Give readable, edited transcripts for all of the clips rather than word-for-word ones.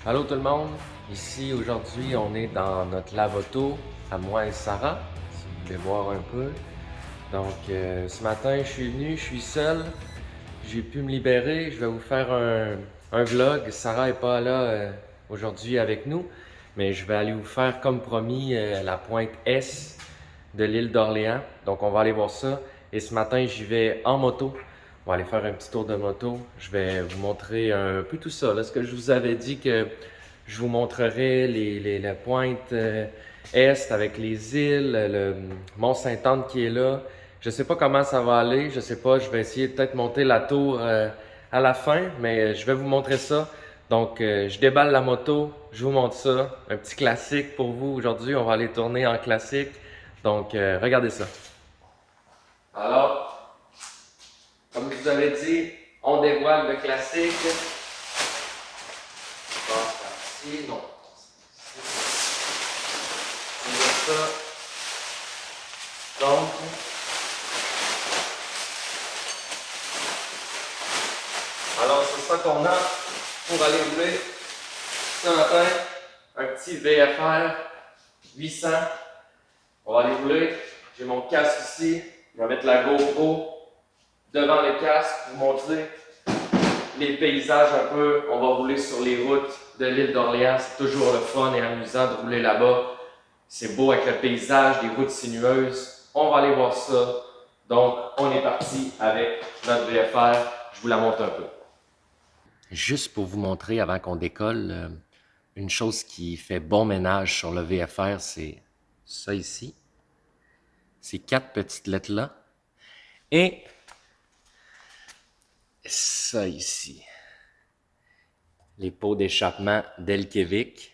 Allô tout le monde, ici aujourd'hui on est dans notre lave-auto, à moi et Sarah, si vous voulez voir un peu. Donc ce matin je suis venu, je suis seul, j'ai pu me libérer, je vais vous faire un vlog. Sarah n'est pas là aujourd'hui avec nous, mais je vais aller vous faire comme promis la pointe S de l'île d'Orléans. Donc on va aller voir ça et ce matin j'y vais en moto. On va aller faire un petit tour de moto. Je vais vous montrer un peu tout ça. Là, ce que je vous avais dit que je vous montrerai la pointe est avec les îles, le Mont-Sainte-Anne qui est là. Je sais pas comment ça va aller. Je sais pas. Je vais essayer de peut-être monter la tour à la fin, mais je vais vous montrer ça. Donc, je déballe la moto. Je vous montre ça. Un petit classique pour vous aujourd'hui. On va aller tourner en classique. Donc, regardez ça. Alors, comme je vous avais dit, on dévoile le classique. On passe par ici, non. On voit ça. Donc, alors c'est ça qu'on a pour aller rouler ce matin. Un petit VFR 800. On va aller rouler. J'ai mon casque ici. Je vais mettre la GoPro devant le casque pour vous montrer les paysages un peu. On va rouler sur les routes de l'île d'Orléans. C'est toujours le fun et amusant de rouler là-bas. C'est beau avec le paysage, des routes sinueuses. On va aller voir ça. Donc, on est parti avec notre VFR. Je vous la montre un peu. Juste pour vous montrer avant qu'on décolle, une chose qui fait bon ménage sur le VFR, c'est ça ici. Ces 4 petites lettres-là. Et ça ici. Les pots d'échappement d'Elkevic.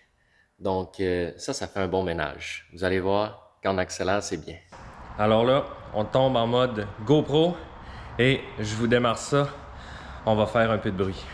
Donc ça fait un bon ménage. Vous allez voir, quand on accélère, c'est bien. Alors là, on tombe en mode GoPro et je vous démarre ça. On va faire un peu de bruit.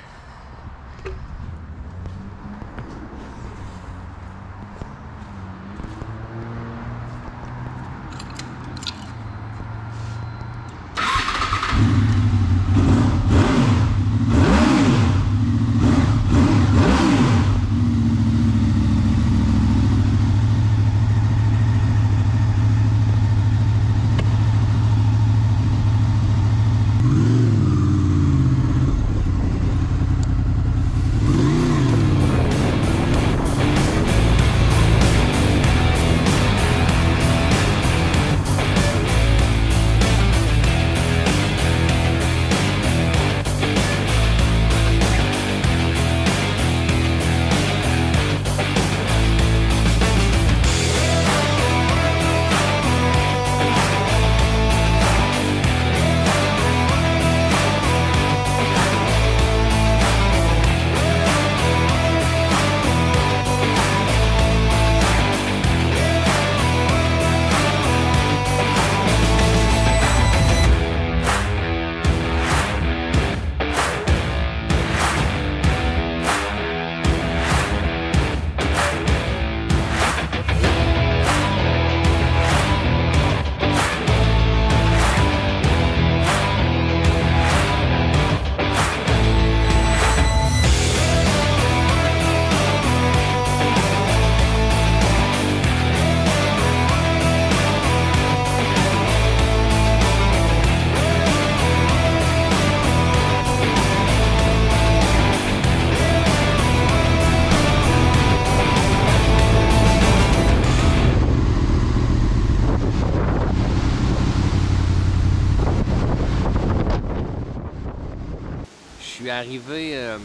Je suis arrivé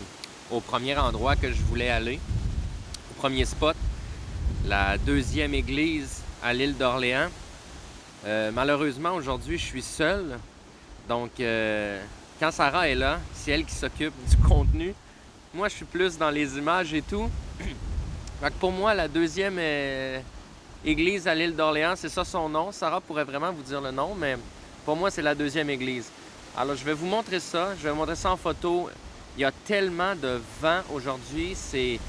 au premier endroit que je voulais aller, au premier spot, la deuxième église à l'île d'Orléans. Malheureusement, aujourd'hui, je suis seul. Donc, quand Sarah est là, c'est elle qui s'occupe du contenu. Moi, je suis plus dans les images et tout. Fait que pour moi, la deuxième église à l'île d'Orléans, c'est ça son nom. Sarah pourrait vraiment vous dire le nom, mais pour moi, c'est la deuxième église. Alors, je vais vous montrer ça. Je vais vous montrer ça en photo. Il y a tellement de vent aujourd'hui. C'est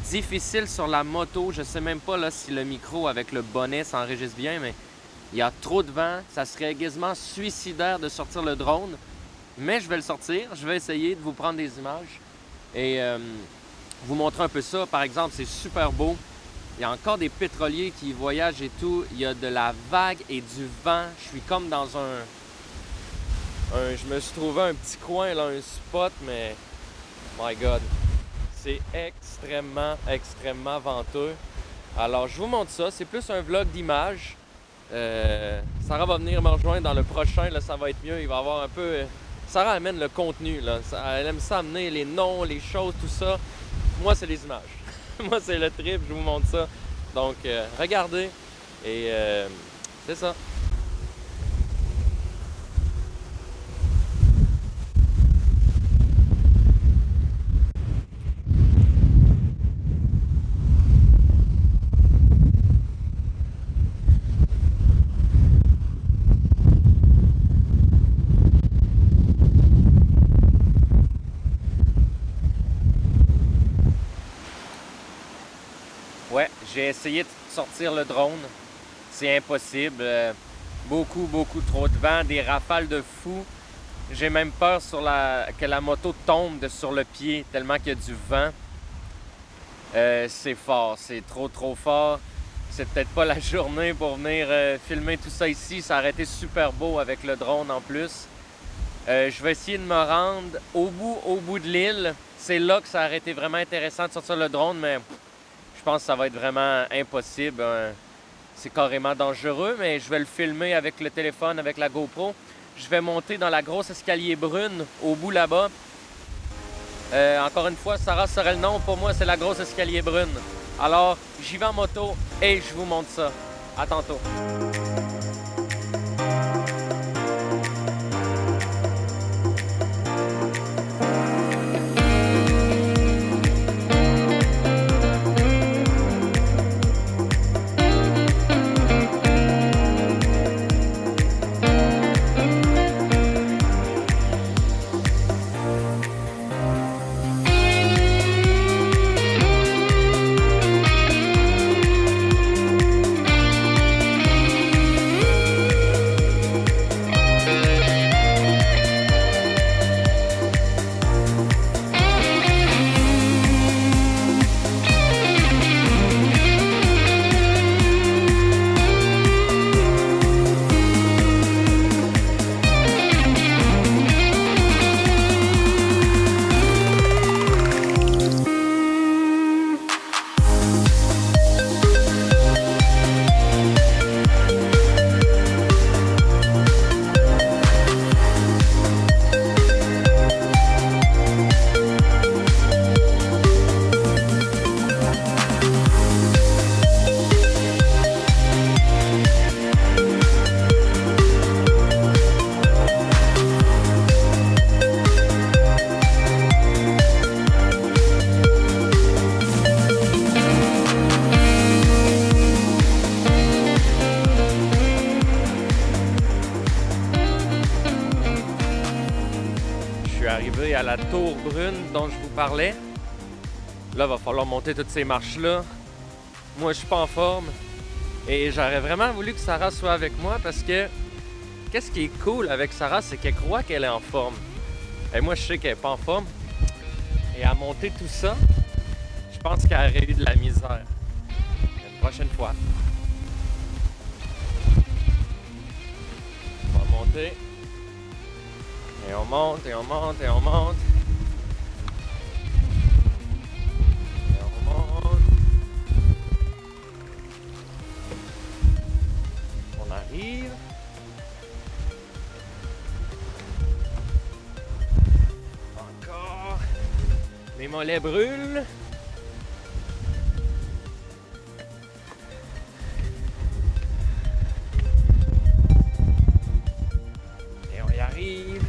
difficile sur la moto. Je ne sais même pas là, si le micro avec le bonnet s'enregistre bien, mais il y a trop de vent. Ça serait quasiment suicidaire de sortir le drone. Mais je vais le sortir. Je vais essayer de vous prendre des images. Et vous montrer un peu ça. Par exemple, c'est super beau. Il y a encore des pétroliers qui voyagent et tout. Il y a de la vague et du vent. Je suis comme dans je me suis trouvé un petit coin, là, un spot, mais my God, c'est extrêmement, extrêmement venteux. Alors, je vous montre ça. C'est plus un vlog d'image. Sarah va venir me rejoindre dans le prochain. Là, ça va être mieux. Il va y avoir un peu... Sarah amène le contenu. Là. Elle aime ça amener les noms, les choses, tout ça. Moi, c'est les images. Moi, c'est le trip. Je vous montre ça. Donc, regardez. Et c'est ça. Ouais, j'ai essayé de sortir le drone. C'est impossible. Beaucoup, beaucoup trop de vent, des rafales de fou. J'ai même peur que la moto tombe sur le pied tellement qu'il y a du vent. C'est fort, c'est trop, trop fort. C'est peut-être pas la journée pour venir filmer tout ça ici. Ça aurait été super beau avec le drone en plus. Je vais essayer de me rendre au bout de l'île. C'est là que ça aurait été vraiment intéressant de sortir le drone, mais je pense que ça va être vraiment impossible. C'est carrément dangereux, mais je vais le filmer avec le téléphone, avec la GoPro. Je vais monter dans la grosse escalier brune au bout là-bas. Encore une fois, Sarah serait le nom. Pour moi, c'est la grosse escalier brune. Alors, j'y vais en moto et je vous montre ça. À tantôt. Arrivé à la tour brune dont je vous parlais. Là, il va falloir monter toutes ces marches-là. Moi, je suis pas en forme. Et j'aurais vraiment voulu que Sarah soit avec moi parce que qu'est-ce qui est cool avec Sarah, c'est qu'elle croit qu'elle est en forme. Et moi, je sais qu'elle n'est pas en forme. Et à monter tout ça, je pense qu'elle aurait eu de la misère. Une prochaine fois. On va monter. Et on monte, et on monte, et on monte. Et on monte. On arrive. Encore. Mes mollets brûlent. Et on y arrive.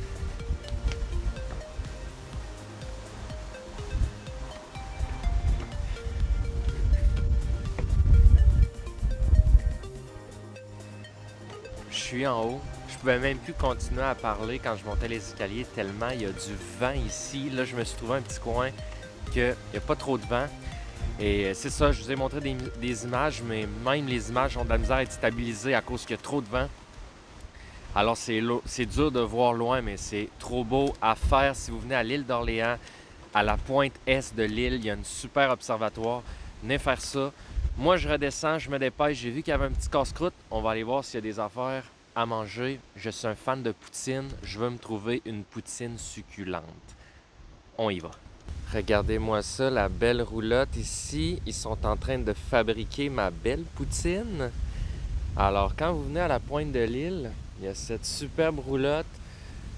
Je suis en haut. Je pouvais même plus continuer à parler quand je montais les escaliers tellement il y a du vent ici. Là, je me suis trouvé un petit coin qu'il n'y a pas trop de vent. Et c'est ça, je vous ai montré des images, mais même les images ont de la misère à être stabilisées à cause qu'il y a trop de vent. Alors, c'est dur de voir loin, mais c'est trop beau à faire si vous venez à l'île d'Orléans. à la pointe est de l'île. Il y a une super observatoire. Venez faire ça. Moi, je redescends, je me dépêche. J'ai vu qu'il y avait un petit casse-croûte. On va aller voir s'il y a des affaires à manger. Je suis un fan de poutine. Je veux me trouver une poutine succulente. On y va. Regardez-moi ça, la belle roulotte ici. Ils sont en train de fabriquer ma belle poutine. Alors, quand vous venez à la pointe de l'île, il y a cette superbe roulotte.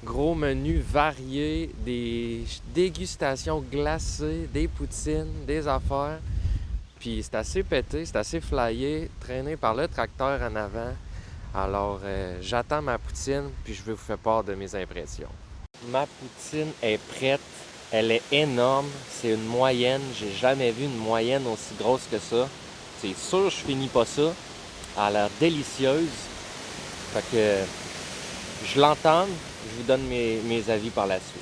Gros menu varié, des dégustations glacées, des poutines, des affaires. Puis c'est assez pété, c'est assez flyé, traîné par le tracteur en avant. Alors, j'attends ma poutine, puis je vais vous faire part de mes impressions. Ma poutine est prête. Elle est énorme. C'est une moyenne. J'ai jamais vu une moyenne aussi grosse que ça. C'est sûr, je finis pas ça. Elle a l'air délicieuse. Fait que je l'entame. Je vous donne mes avis par la suite.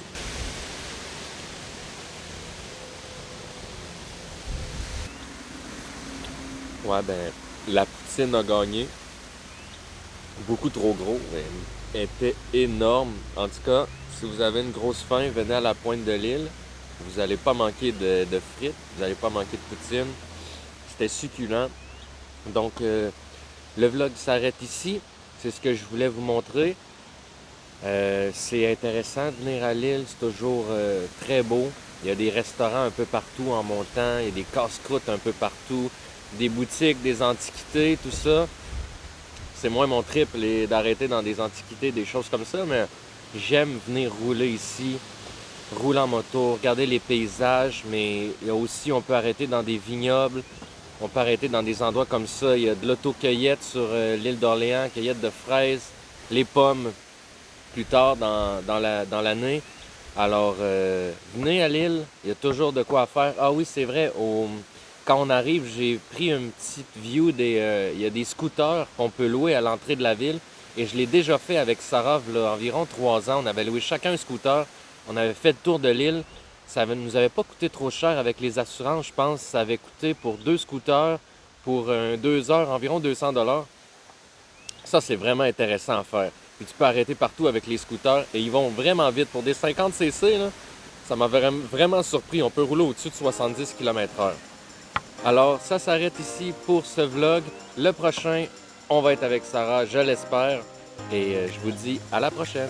Ouais, ben, la poutine a gagné. Beaucoup trop gros. Elle était énorme. En tout cas, si vous avez une grosse faim, venez à la pointe de l'île. Vous n'allez pas manquer de frites. Vous n'allez pas manquer de poutine. C'était succulent. Donc, le vlog s'arrête ici. C'est ce que je voulais vous montrer. C'est intéressant de venir à l'île. C'est toujours très beau. Il y a des restaurants un peu partout en montant. Il y a des casse-croûtes un peu partout. Des boutiques, des antiquités, tout ça. C'est moins mon trip d'arrêter dans des antiquités, des choses comme ça, mais j'aime venir rouler ici, rouler en moto, regarder les paysages, mais il y a aussi, on peut arrêter dans des vignobles, on peut arrêter dans des endroits comme ça. Il y a de l'auto-cueillette sur l'île d'Orléans, cueillette de fraises, les pommes plus tard dans l'année. Alors, venez à l'île, il y a toujours de quoi faire. Ah oui, c'est vrai, quand on arrive, j'ai pris une petite view il y a des scooters qu'on peut louer à l'entrée de la ville. Et je l'ai déjà fait avec Sarah, il y a environ 3 ans. On avait loué chacun un scooter. On avait fait le tour de l'île. Ça ne nous avait pas coûté trop cher avec les assurances, je pense. Ça avait coûté pour 2 scooters, pour 2 heures, environ 200 $. Ça, c'est vraiment intéressant à faire. Puis tu peux arrêter partout avec les scooters et ils vont vraiment vite. Pour des 50 cc, là, ça m'a vraiment surpris. On peut rouler au-dessus de 70 km/h. Alors, ça s'arrête ici pour ce vlog. Le prochain, on va être avec Sarah, je l'espère. Et je vous dis à la prochaine.